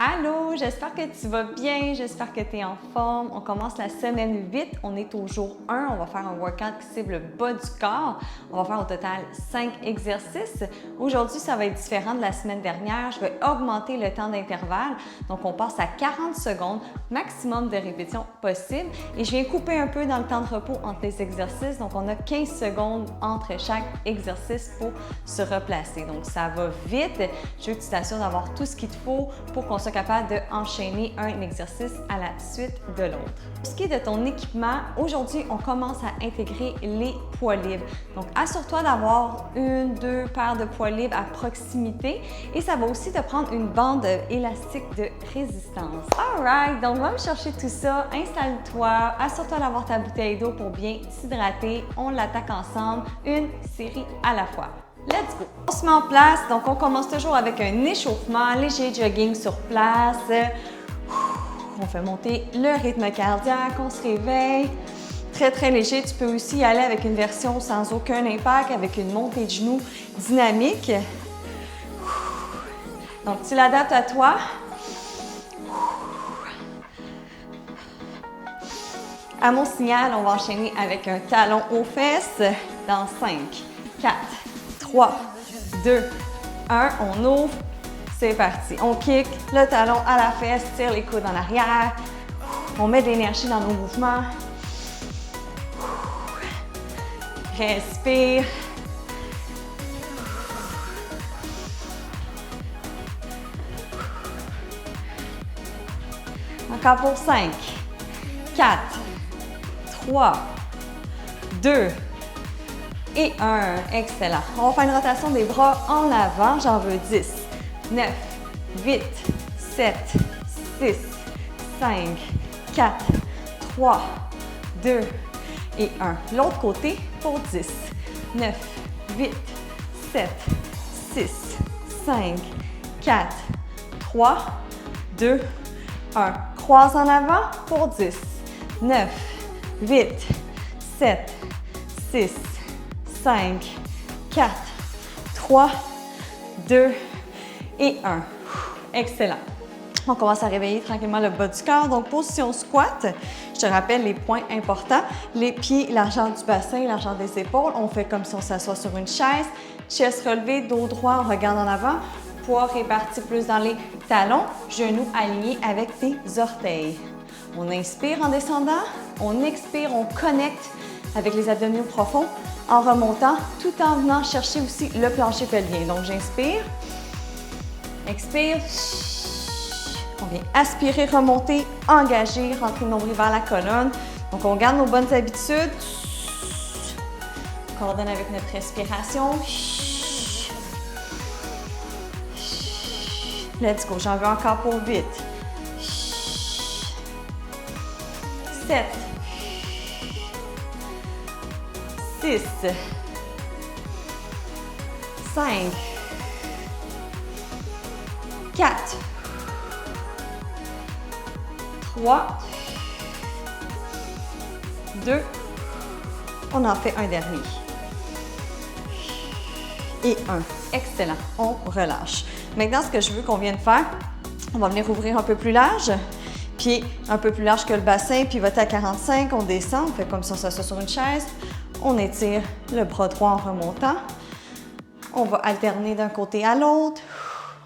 Allô, j'espère que tu vas bien, j'espère que tu es en forme. On commence la semaine 8, on est au jour 1, on va faire un workout qui cible le bas du corps. On va faire au total 5 exercices. Aujourd'hui, ça va être différent de la semaine dernière. Je vais augmenter le temps d'intervalle. Donc, on passe à 40 secondes, maximum de répétitions possible. Et je viens couper un peu dans le temps de repos entre les exercices. Donc, on a 15 secondes entre chaque exercice pour se replacer. Donc, ça va vite. Je veux que tu t'assures d'avoir tout ce qu'il te faut pour qu'on soit capable d'enchaîner un exercice à la suite de l'autre. Pour ce qui est de ton équipement, aujourd'hui, on commence à intégrer les poids libres. Donc, assure-toi d'avoir 1-2 paires de poids libres à proximité et ça va aussi te prendre une bande élastique de résistance. Alright, donc va me chercher tout ça, installe-toi, assure-toi d'avoir ta bouteille d'eau pour bien t'hydrater. On l'attaque ensemble, une série à la fois. Let's go! On se met en place, donc on commence toujours avec un échauffement, léger jogging sur place. On fait monter le rythme cardiaque, on se réveille. Très léger, tu peux aussi y aller avec une version sans aucun impact, avec une montée de genoux dynamique. Donc tu l'adaptes à toi. À mon signal, on va enchaîner avec un talon aux fesses dans 5, 4, 3, 2, 1, on ouvre, c'est parti. On kick le talon à la fesse, tire les coudes en arrière. On met de l'énergie dans nos mouvements. Respire. Encore pour 5, 4, 3, 2, et 1. Excellent. On va faire une rotation des bras en avant. J'en veux 10, 9, 8, 7, 6, 5, 4, 3, 2 et 1. L'autre côté pour 10, 9, 8, 7, 6, 5, 4, 3, 2, 1. Croise en avant pour 10, 9, 8, 7, 6, 5, 4, 3, 2 et 1. Excellent. On commence à réveiller tranquillement le bas du corps. Donc, position squat. Je te rappelle les points importants. Les pieds, largeur du bassin, largeur des épaules. On fait comme si on s'assoit sur une chaise. Chest relevé, dos droit, on regarde en avant. Poids réparti plus dans les talons. Genoux alignés avec tes orteils. On inspire en descendant. On expire, on connecte avec les abdominaux profonds en remontant, tout en venant chercher aussi le plancher pelvien. Donc, j'inspire, expire, on vient aspirer, remonter, engager, rentrer le nombril vers la colonne. Donc, on garde nos bonnes habitudes, on coordonne avec notre respiration. Let's go, j'en veux encore pour 8, 7, 6, 5, 4, 3, 2, on en fait un dernier. Et 1. Excellent. On relâche. Maintenant, ce que je veux qu'on vienne faire, on va venir ouvrir un peu plus large. Pied un peu plus large que le bassin, pivoter à 45, on descend, on fait comme si on s'assoit sur une chaise. On étire le bras droit en remontant. On va alterner d'un côté à l'autre.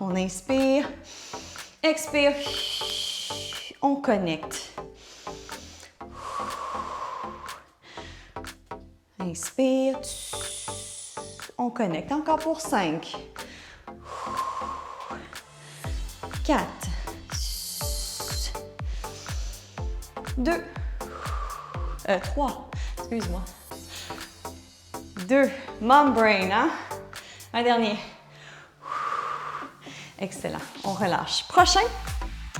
On inspire, expire, on connecte. Inspire, on connecte. Encore pour 5, 4, 2, 3, excuse-moi. 2, mom brain, hein? Un dernier. Excellent, on relâche. Prochain,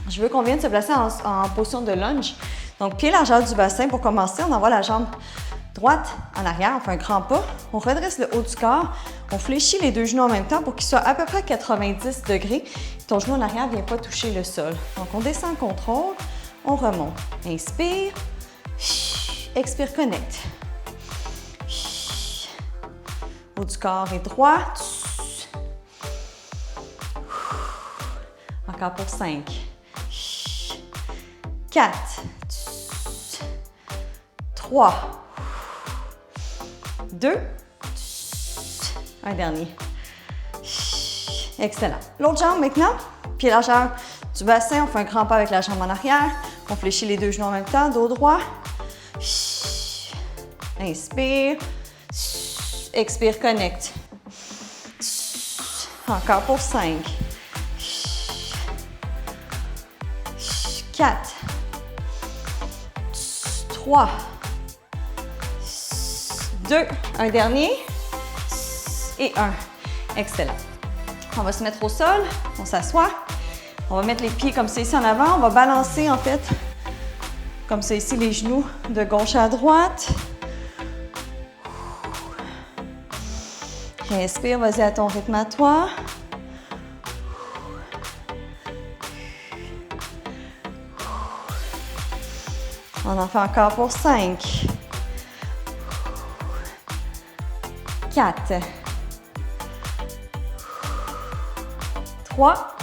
je veux qu'on vienne se placer en position de lunge. Donc, pied largeur du bassin pour commencer. On envoie la jambe droite en arrière, on fait un grand pas. On redresse le haut du corps. On fléchit les deux genoux en même temps pour qu'ils soient à peu près 90 degrés. Ton genou en arrière ne vient pas toucher le sol. Donc, on descend en contrôle. On remonte. Inspire. Expire, connecte. Haut du corps est droit. Encore pour 5. 4. 3. 2. Un dernier. Excellent. L'autre jambe maintenant. Pied largeur du bassin. On fait un grand pas avec la jambe en arrière. On fléchit les deux genoux en même temps. Dos droit. Inspire. Expire, connecte. Encore pour 5. 4. 3. 2. Un dernier. Et 1. Excellent. On va se mettre au sol. On s'assoit. On va mettre les pieds comme ça ici en avant. On va balancer en fait comme ça ici les genoux de gauche à droite. Respire, vas-y à ton rythme à toi. On en fait encore pour 5. 4. 3.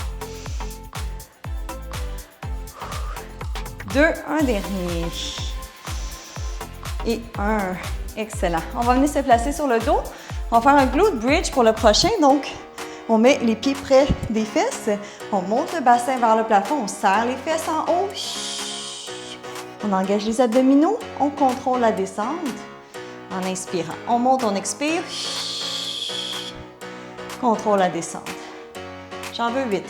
2. Un dernier. Et 1. Excellent. On va venir se placer sur le dos. On va faire un glute bridge pour le prochain. Donc, on met les pieds près des fesses. On monte le bassin vers le plafond. On serre les fesses en haut. On engage les abdominaux. On contrôle la descente en inspirant. On monte, on expire. Contrôle la descente. J'en veux 8.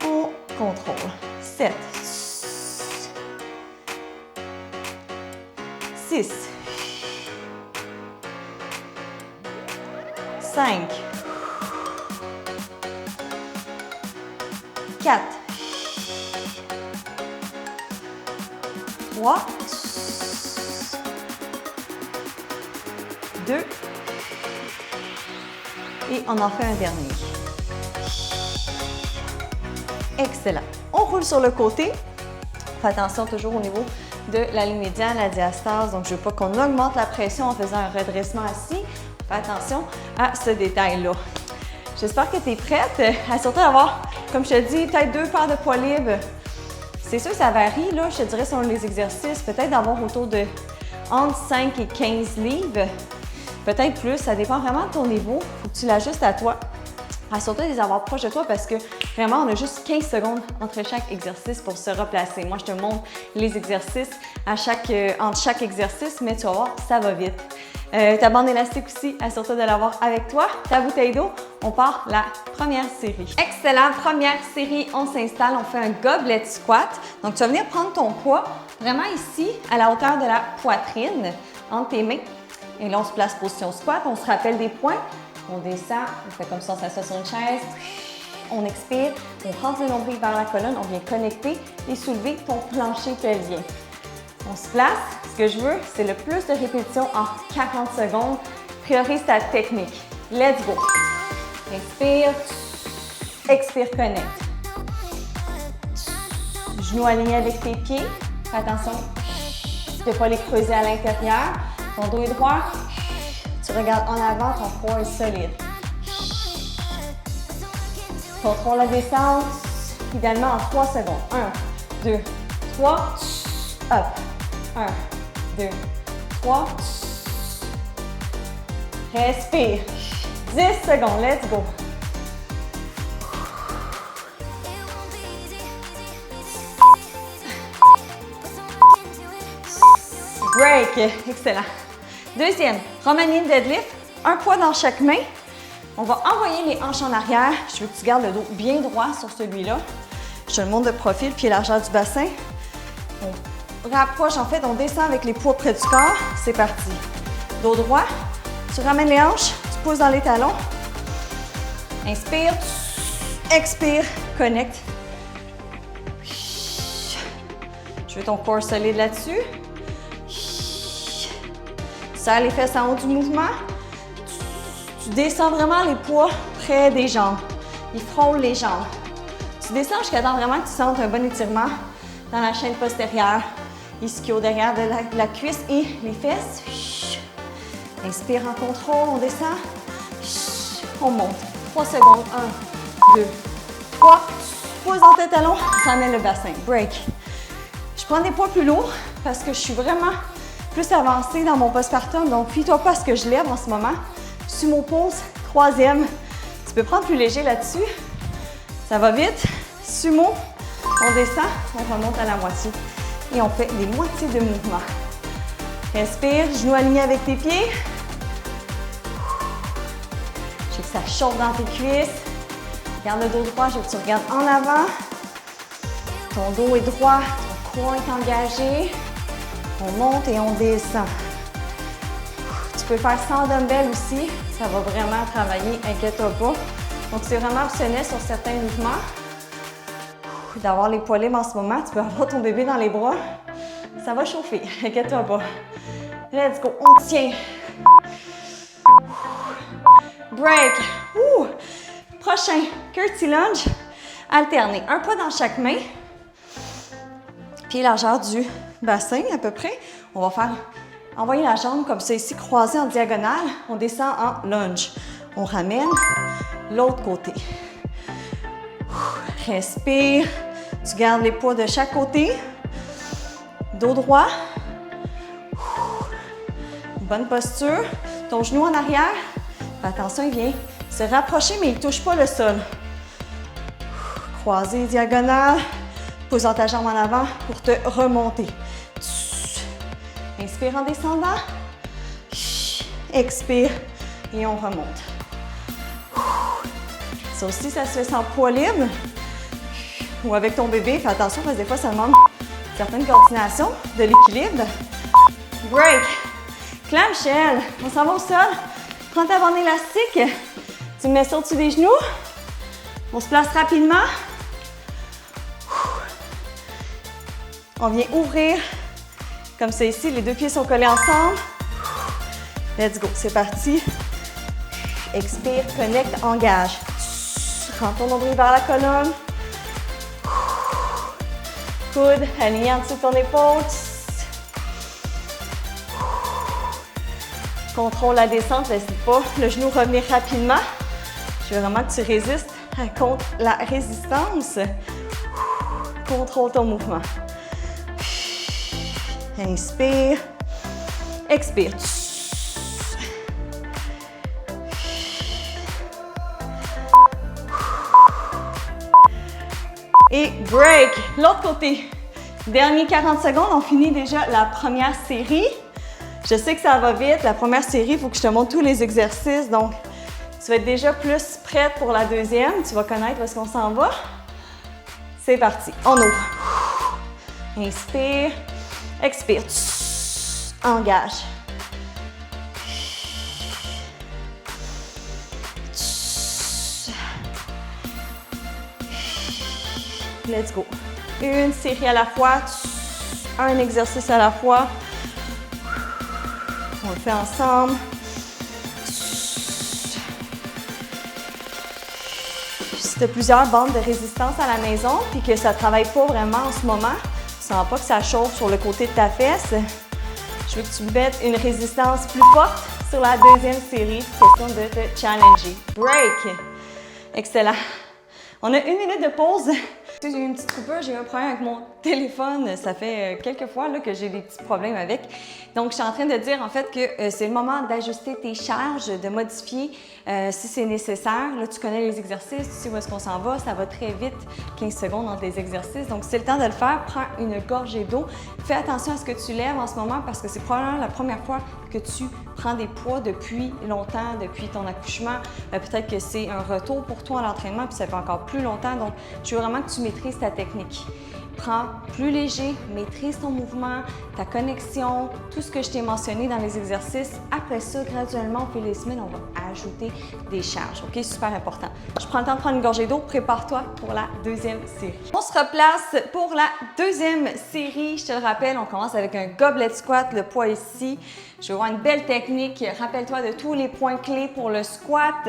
On contrôle. 7. 6. 5. 4. 3. 2. Et on en fait un dernier. Excellent. On roule sur le côté. Fais attention toujours au niveau de la ligne médiane, la diastase. Donc, je ne veux pas qu'on augmente la pression en faisant un redressement assis. Fais attention à ce détail-là. J'espère que tu es prête à surtout avoir, comme je te dis, peut-être 2 paires de poids libres. C'est sûr que ça varie, là, je te dirais, selon les exercices. Peut-être d'avoir autour de entre 5 et 15 livres. Peut-être plus, ça dépend vraiment de ton niveau. Il faut que tu l'ajustes à toi. Surtout les avoir proches de toi parce que vraiment, on a juste 15 secondes entre chaque exercice pour se replacer. Moi, je te montre les exercices entre chaque exercice, mais tu vas voir, ça va vite. Ta bande élastique aussi, assure-toi de l'avoir avec toi. Ta bouteille d'eau, on part la première série. Excellent, première série, on s'installe, on fait un goblet squat. Donc, tu vas venir prendre ton poids vraiment ici, à la hauteur de la poitrine, entre tes mains. Et là, on se place position squat, on se rappelle des points. On descend, on fait comme ça, on s'assoit sur une chaise. On expire, on rentre le nombril vers la colonne, on vient connecter et soulever ton plancher pelvien. On se place. Ce que je veux, c'est le plus de répétitions en 40 secondes. Priorise ta technique. Let's go! Inspire, expire, connecte. Genoux alignés avec tes pieds. Fais attention de ne pas les creuser à l'intérieur. Ton dos est droit. Tu regardes en avant, ton corps est solide. Contrôle la descente, idéalement en 3 secondes. 1, 2, 3, up. 1, 2, 3. Respire. 10 secondes, let's go. Break, excellent. Deuxième, Romanian deadlift, un poids dans chaque main. On va envoyer les hanches en arrière. Je veux que tu gardes le dos bien droit sur celui-là. Je te le montre de profil, pied largeur du bassin. On rapproche, en fait, on descend avec les poids près du corps. C'est parti. Dos droit, tu ramènes les hanches, tu pousses dans les talons. Inspire, expire, connecte. Je veux ton corps solide là-dessus. Serre les fesses en haut du mouvement. Tu descends vraiment les poids près des jambes. Ils frôlent les jambes. Tu descends jusqu'à temps vraiment que tu sentes un bon étirement dans la chaîne postérieure, ischio derrière de la cuisse et les fesses. Inspire en contrôle, on descend. On monte. 3 secondes. 1, 2, 3, pose dans tes talons, ramène le bassin. Break. Je prends des poids plus lourds parce que je suis vraiment plus avancée dans mon postpartum. Donc, fie-toi pas à ce que je lève en ce moment. Sumo pose, 3e. Tu peux prendre plus léger là-dessus. Ça va vite. Sumo, on descend, on remonte à la moitié. Et on fait des moitiés de mouvement. Respire, genoux alignés avec tes pieds. Je veux que ça chauffe dans tes cuisses. Garde le dos droit, je veux que tu regardes en avant. Ton dos est droit, ton corps est engagé. On monte et on descend. Tu peux faire sans dumbbell aussi. Ça va vraiment travailler, inquiète-toi pas. Donc, c'est vraiment optionnel sur certains mouvements. D'avoir les poids libres en ce moment, tu peux avoir ton bébé dans les bras. Ça va chauffer, inquiète-toi pas. Let's go, on tient. Break. Prochain, curtsy lunge. Alterner, un pas dans chaque main. Pied largeur du bassin à peu près. On va faire envoyer la jambe comme ça ici, croisée en diagonale. On descend en lunge. On ramène l'autre côté. Respire. Tu gardes les poids de chaque côté. Dos droit. Bonne posture. Ton genou en arrière. Attention, il vient se rapprocher, mais il ne touche pas le sol. Croisé, diagonale. Posant ta jambe en avant pour te remonter. Inspire en descendant. Expire et on remonte. Ça aussi, ça se fait sans poids libre ou avec ton bébé. Fais attention parce que des fois, ça demande une certaine coordination, de l'équilibre. Break. Clamshell. On s'en va au sol. Prends ta bande élastique. Tu me mets ça au-dessus des genoux. On se place rapidement. On vient ouvrir comme ça ici. Les deux pieds sont collés ensemble. Let's go. C'est parti. Expire, connecte, engage. Rends ton nombril vers la colonne. Coude aligné en dessous de ton épaule. Contrôle la descente, laisse pas le genou revenir rapidement. Je veux vraiment que tu résistes contre la résistance. Contrôle ton mouvement. Inspire. Expire. Et break. L'autre côté. Dernier 40 secondes, on finit déjà la première série. Je sais que ça va vite. La première série, il faut que je te montre tous les exercices. Donc, tu vas être déjà plus prête pour la deuxième. Tu vas connaître où est-ce qu'on s'en va. C'est parti. On ouvre. Inspire. Expire. Engage. Let's go. Une série à la fois. Un exercice à la fois. On le fait ensemble. Si tu as plusieurs bandes de résistance à la maison et que ça ne travaille pas vraiment en ce moment, tu ne sens pas que ça chauffe sur le côté de ta fesse, je veux que tu mettes une résistance plus forte sur la deuxième série. Question de te challenger. Break. Excellent. On a 1 minute de pause. J'ai eu une petite coupure, j'ai eu un problème avec mon téléphone. Ça fait quelques fois là, que j'ai des petits problèmes avec. Donc, je suis en train de dire en fait que c'est le moment d'ajuster tes charges, de modifier si c'est nécessaire. Là, tu connais les exercices, tu sais où est-ce qu'on s'en va. Ça va très vite, 15 secondes entre les exercices. Donc, c'est le temps de le faire. Prends une gorgée d'eau. Fais attention à ce que tu lèves en ce moment parce que c'est probablement la première fois que tu prends des poids depuis longtemps, depuis ton accouchement. Peut-être que c'est un retour pour toi à l'entraînement puis ça fait encore plus longtemps. Donc, je veux vraiment que tu maîtrises ta technique. Prends plus léger, maîtrise ton mouvement, ta connexion, tout ce que je t'ai mentionné dans les exercices. Après ça, graduellement, au fil des semaines, on va ajouter des charges. OK? Super important. Je prends le temps de prendre une gorgée d'eau. Prépare-toi pour la deuxième série. On se replace pour la deuxième série. Je te le rappelle, on commence avec un goblet squat, le poids ici. Je veux voir une belle technique. Rappelle-toi de tous les points clés pour le squat.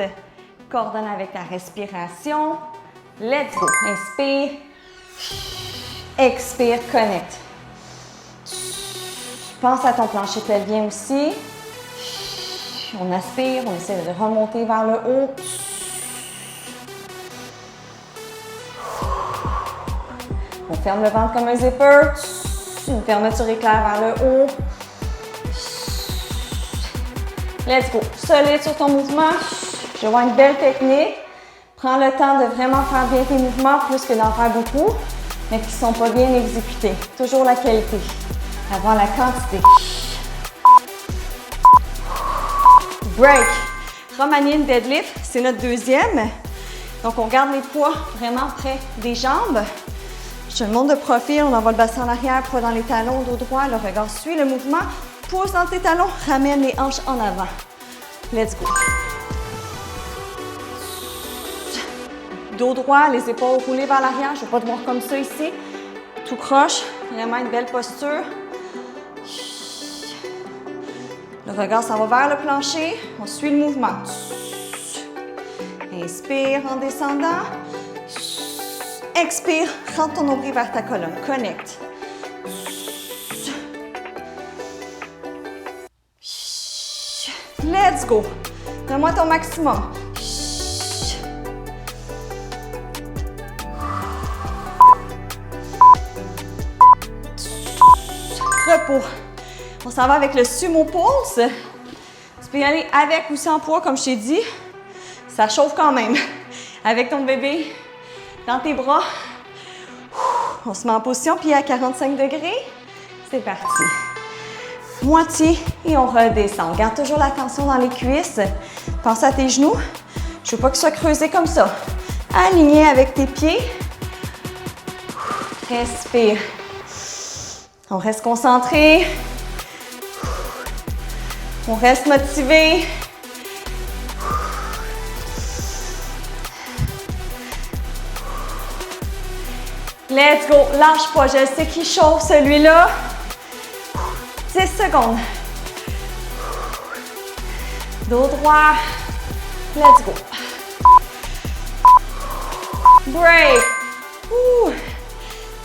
Coordonne avec ta respiration. Let's go. Inspire. Expire, connecte. Pense à ton plancher pelvien aussi. On aspire, on essaie de remonter vers le haut. On ferme le ventre comme un zipper. Une fermeture éclair vers le haut. Let's go. Solide sur ton mouvement. Je vois une belle technique. Prends le temps de vraiment faire bien tes mouvements, plus que d'en faire beaucoup, mais qui ne sont pas bien exécutés. Toujours la qualité, avant la quantité. Break. Romanian deadlift, c'est notre deuxième. Donc, on garde les poids vraiment près des jambes. Je te le montre de profil, on envoie le bassin en arrière, poids dans les talons, dos droit, le regard suit le mouvement. Pousse dans tes talons, ramène les hanches en avant. Let's go. Dos droit, les épaules roulées vers l'arrière. Je ne vais pas te voir comme ça ici. Tout croche, vraiment une belle posture. Le regard s'en va vers le plancher. On suit le mouvement. Inspire en descendant. Expire, rentre ton nombril vers ta colonne. Connecte. Let's go. Donne-moi ton maximum. Repos. On s'en va avec le sumo pulse. Tu peux y aller avec ou sans poids, comme je t'ai dit. Ça chauffe quand même. Avec ton bébé dans tes bras. On se met en position, pied à 45 degrés. C'est parti. Moitié et on redescend. Garde toujours la tension dans les cuisses. Pense à tes genoux. Je ne veux pas qu'ils soient creusés comme ça. Aligné avec tes pieds. Respire. On reste concentré. On reste motivé. Let's go. Lâche pas. Je sais qu'il chauffe celui-là. 10 secondes. Dos droit. Let's go. Break.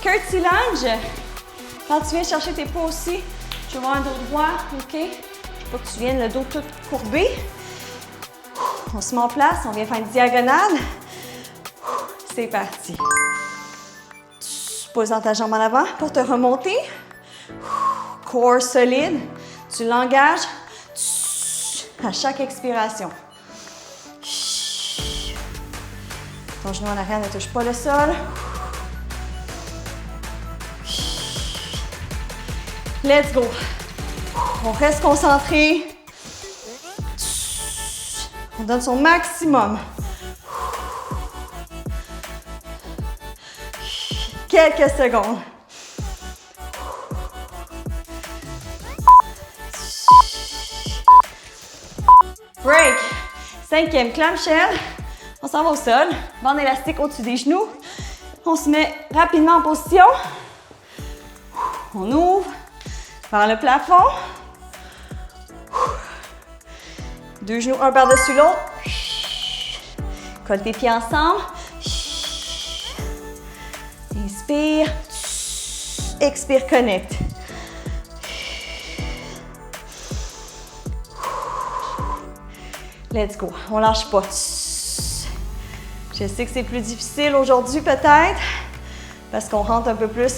Curtsy lunge. Quand tu viens chercher tes poids aussi, je veux voir un dos droit, OK? Je veux pas que tu viennes le dos tout courbé. On se met en place, on vient faire une diagonale. C'est parti. Pose dans ta jambe en avant pour te remonter. Corps solide. Tu l'engages à chaque expiration. Ton genou en arrière ne touche pas le sol. Let's go. On reste concentré. On donne son maximum. Quelques secondes. Break. Cinquième clamshell. On s'en va au sol. Bande élastique au-dessus des genoux. On se met rapidement en position. On ouvre vers le plafond. Deux genoux un par-dessus l'autre. Colle tes pieds ensemble. Inspire. Expire, connecte. Let's go. On lâche pas. Je sais que c'est plus difficile aujourd'hui peut-être parce qu'on rentre un peu plus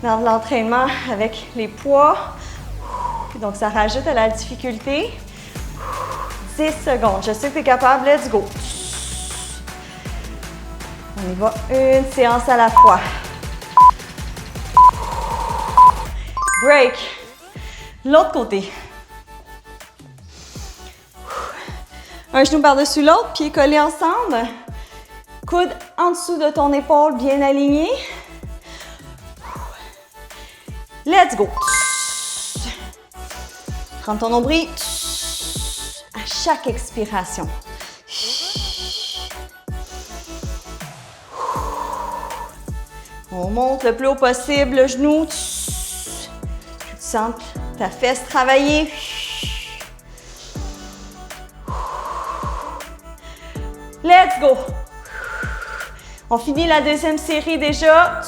dans de l'entraînement avec les poids. Donc ça rajoute à la difficulté. 10 secondes. Je sais que tu es capable. Let's go. On y va une séance à la fois. Break. L'autre côté. Un genou par-dessus l'autre, pieds collés ensemble. Coude en dessous de ton épaule, bien aligné. Let's go. Prends ton nombril à chaque expiration. On monte le plus haut possible le genou. Tu sens ta fesse travailler. Let's go! On finit la deuxième série déjà.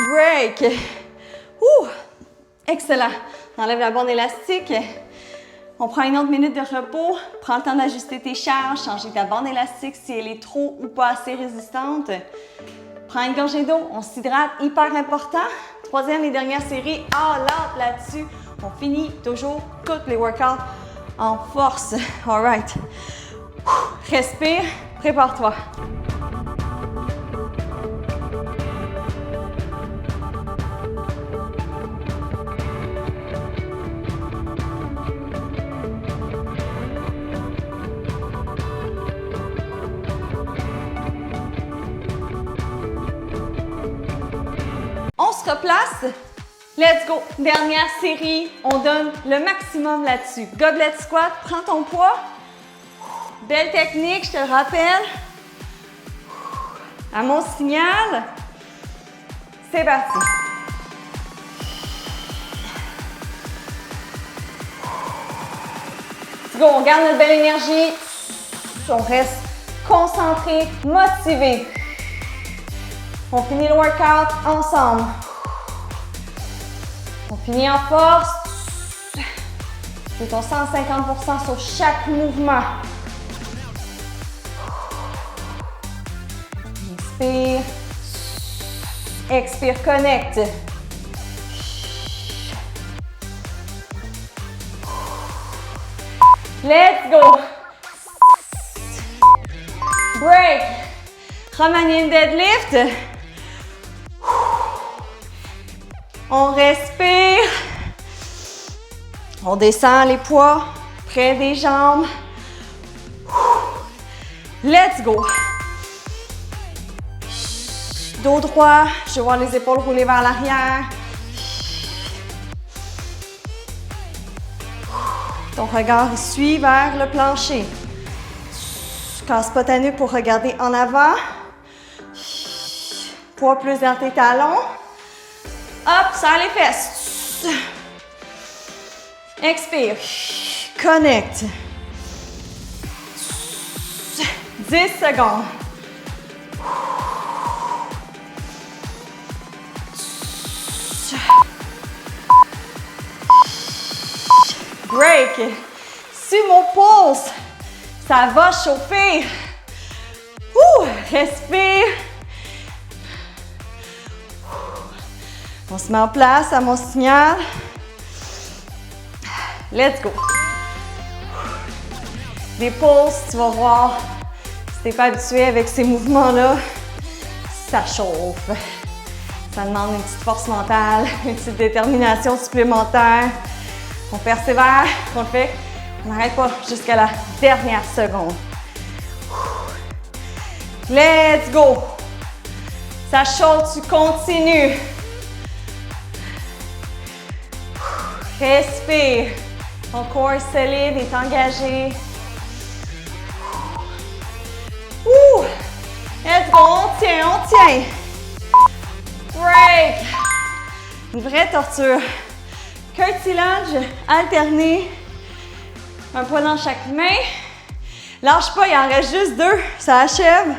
Break. Excellent. On enlève la bande élastique. On prend une autre minute de repos. Prends le temps d'ajuster tes charges, changer ta bande élastique si elle est trop ou pas assez résistante. Prends une gorgée d'eau, on s'hydrate, hyper important. Troisième et dernière série, all out là-dessus. On finit toujours tous les workouts en force. All right. Respire, prépare-toi. On se replace. Let's go. Dernière série. On donne le maximum là-dessus. Goblet squat. Prends ton poids. Belle technique, je te le rappelle. À mon signal. C'est parti. Let's go. On garde notre belle énergie. On reste concentré, motivé. On finit le workout ensemble. On finit en force. Fais ton 150% sur chaque mouvement. Inspire. Expire, connecte. Let's go. Break. Romanian deadlift. On respire. On descend les poids près des jambes. Let's go. Dos droit. Je vais voir les épaules rouler vers l'arrière. Ton regard suit vers le plancher. Casse pas ta nuque pour regarder en avant. Poids plus dans tes talons. Hop, serre les fesses. Expire. Connecte. 10 secondes. Break. Suis mon pulse. Ça va chauffer. Respire. On se met en place à mon signal. Let's go. Des pauses, tu vas voir. Si tu n'es pas habitué avec ces mouvements-là, ça chauffe. Ça demande une petite force mentale, une petite détermination supplémentaire. On persévère, on le fait. On n'arrête pas jusqu'à la dernière seconde. Let's go. Ça chauffe, tu continues. Respire. Ton corps est solide, est engagé. Let's go, on tient, on tient. Break. Une vraie torture. Curtilage alterné. Un poids dans chaque main. Lâche pas, il en reste juste 2. Ça achève.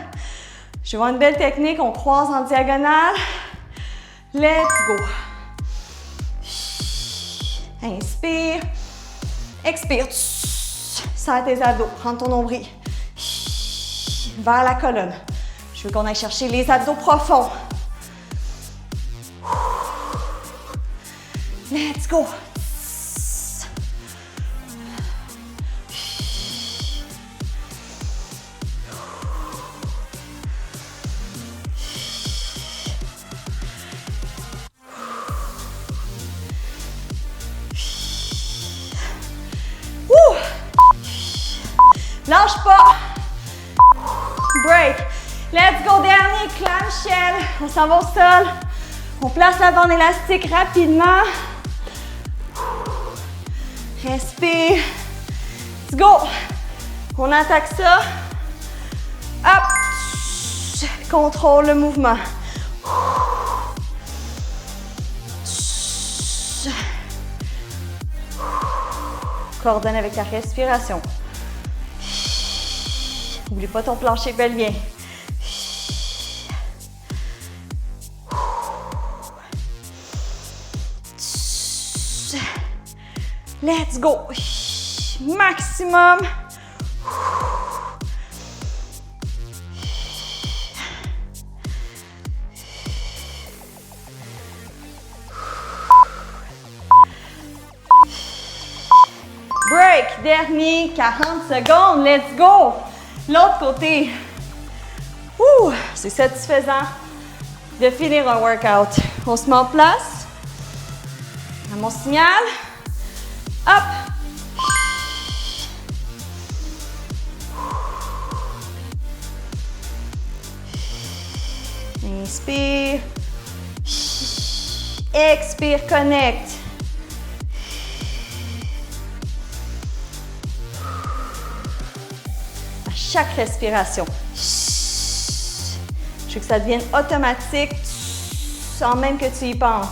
Je vais voir une belle technique. On croise en diagonale. Let's go. Inspire. Expire. Serre tes abdos. Prends ton nombril. Vers la colonne. Je veux qu'on aille chercher les abdos profonds. Let's go. Lâche pas. Break. Let's go. Dernier clamshell. On s'en va au sol. On place la bande élastique rapidement. Respire. Let's go. On attaque ça. Hop. Contrôle le mouvement. Coordonne avec ta respiration. N'oublie pas ton plancher pelvien. Let's go. Maximum. Break. Dernier 40 secondes. Let's go. L'autre côté. C'est satisfaisant de finir un workout. On se met en place. À mon signal. Hop. Inspire. Expire, connecte. À chaque respiration. Je veux que ça devienne automatique sans même que tu y penses.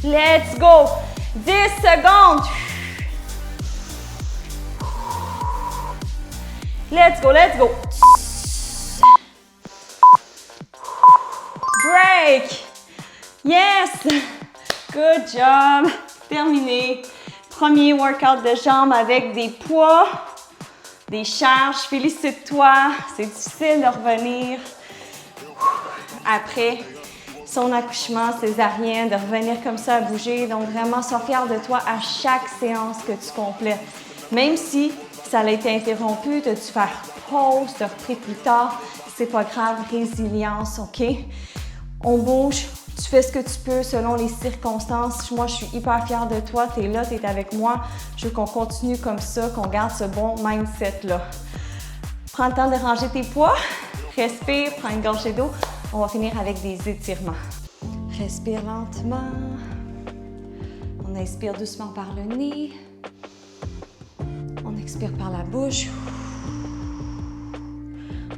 Let's go! 10 secondes. Let's go, let's go. Break. Yes. Good job. Terminé. Premier workout de jambes avec des poids, des charges. Félicite-toi. C'est difficile de revenir après son accouchement césarien, de revenir comme ça à bouger. Donc, vraiment, sois fière de toi à chaque séance que tu complètes. Même si ça a été interrompu, tu as dû faire pause, tu as repris plus tard, c'est pas grave, résilience, OK? On bouge, tu fais ce que tu peux selon les circonstances. Moi, je suis hyper fière de toi, tu es là, tu es avec moi. Je veux qu'on continue comme ça, qu'on garde ce bon mindset-là. Prends le temps de ranger tes poids, respire, prends une gorgée d'eau. On va finir avec des étirements. Respire lentement. On inspire doucement par le nez. On expire par la bouche.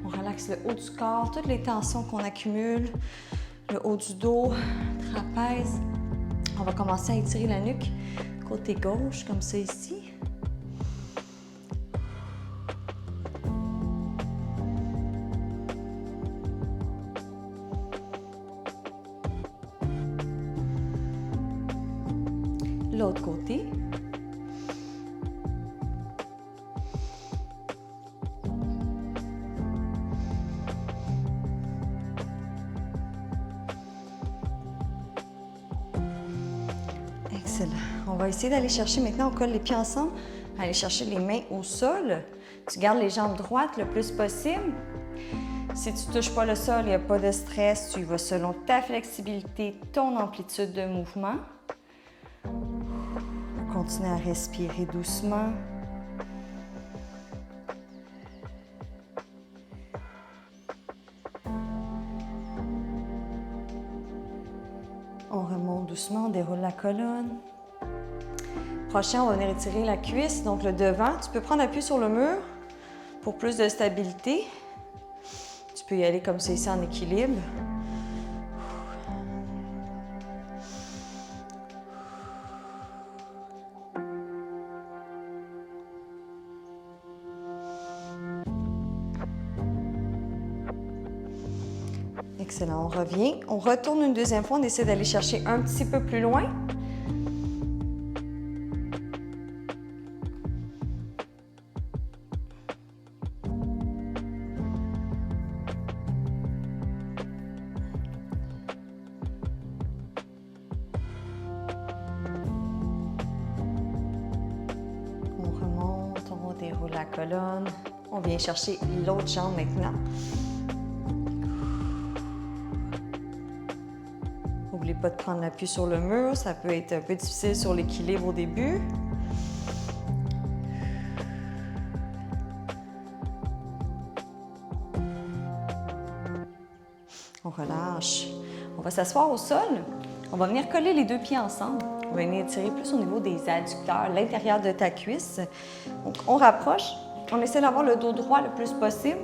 On relaxe le haut du corps, toutes les tensions qu'on accumule. Le haut du dos, trapèze. On va commencer à étirer la nuque côté gauche, comme ça ici. L'autre côté. Excellent. On va essayer d'aller chercher maintenant, on colle les pieds ensemble, aller chercher les mains au sol. Tu gardes les jambes droites le plus possible. Si tu ne touches pas le sol, il n'y a pas de stress. Tu y vas selon ta flexibilité, ton amplitude de mouvement. Continue à respirer doucement. On remonte doucement, on déroule la colonne. Prochain, on va venir étirer la cuisse, donc le devant. Tu peux prendre appui sur le mur pour plus de stabilité. Tu peux y aller comme ça ici en équilibre. Excellent, on revient. On retourne une deuxième fois, on essaie d'aller chercher un petit peu plus loin. On remonte, on déroule la colonne. On vient chercher l'autre jambe maintenant. N'oubliez pas de prendre l'appui sur le mur, ça peut être un peu difficile sur l'équilibre au début. On relâche. On va s'asseoir au sol. On va venir coller les deux pieds ensemble. On va venir tirer plus au niveau des adducteurs, l'intérieur de ta cuisse. Donc, on rapproche. On essaie d'avoir le dos droit le plus possible.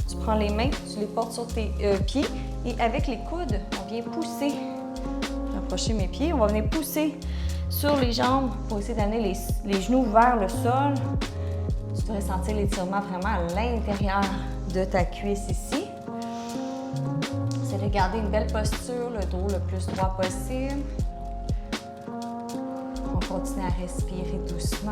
Tu prends les mains, tu les portes sur tes pieds et avec les coudes, on vient pousser. Approcher mes pieds. On va venir pousser sur les jambes pour essayer d'amener les genoux vers le sol. Tu devrais sentir l'étirement vraiment à l'intérieur de ta cuisse ici. Essaie de garder une belle posture, le dos le plus droit possible. Continue à respirer doucement.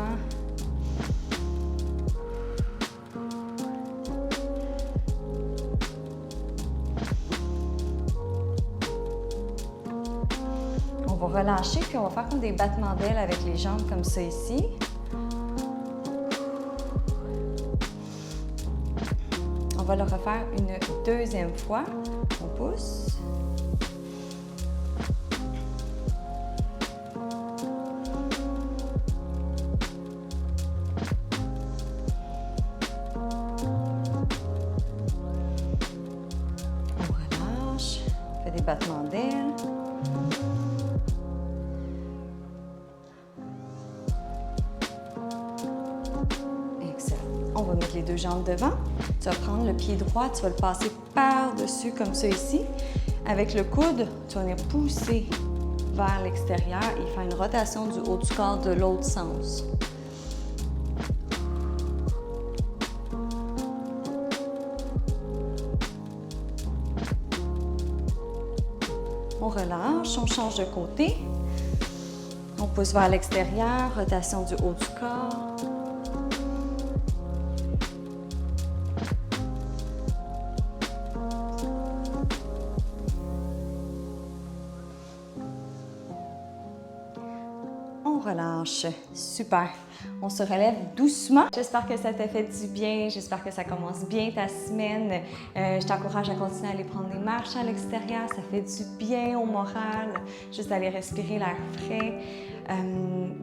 On va relâcher, puis on va faire comme des battements d'ailes avec les jambes comme ça ici. On va le refaire une deuxième fois. On pousse. Des battements d'ailes. Excellent. On va mettre les deux jambes devant. Tu vas prendre le pied droit, tu vas le passer par-dessus comme ça ici. Avec le coude, tu vas venir pousser vers l'extérieur et faire une rotation du haut du corps de l'autre sens. On relâche, on change de côté. On pousse vers l'extérieur, rotation du haut du corps. On relâche. Super. On se relève doucement. J'espère que ça t'a fait du bien. J'espère que ça commence bien ta semaine. Je t'encourage à continuer à aller prendre des marches à l'extérieur. Ça fait du bien au moral. Juste aller respirer l'air frais.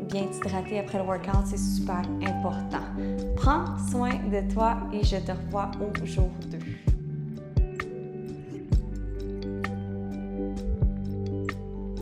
Bien t'hydrater après le workout, c'est super important. Prends soin de toi et je te revois au jour 2.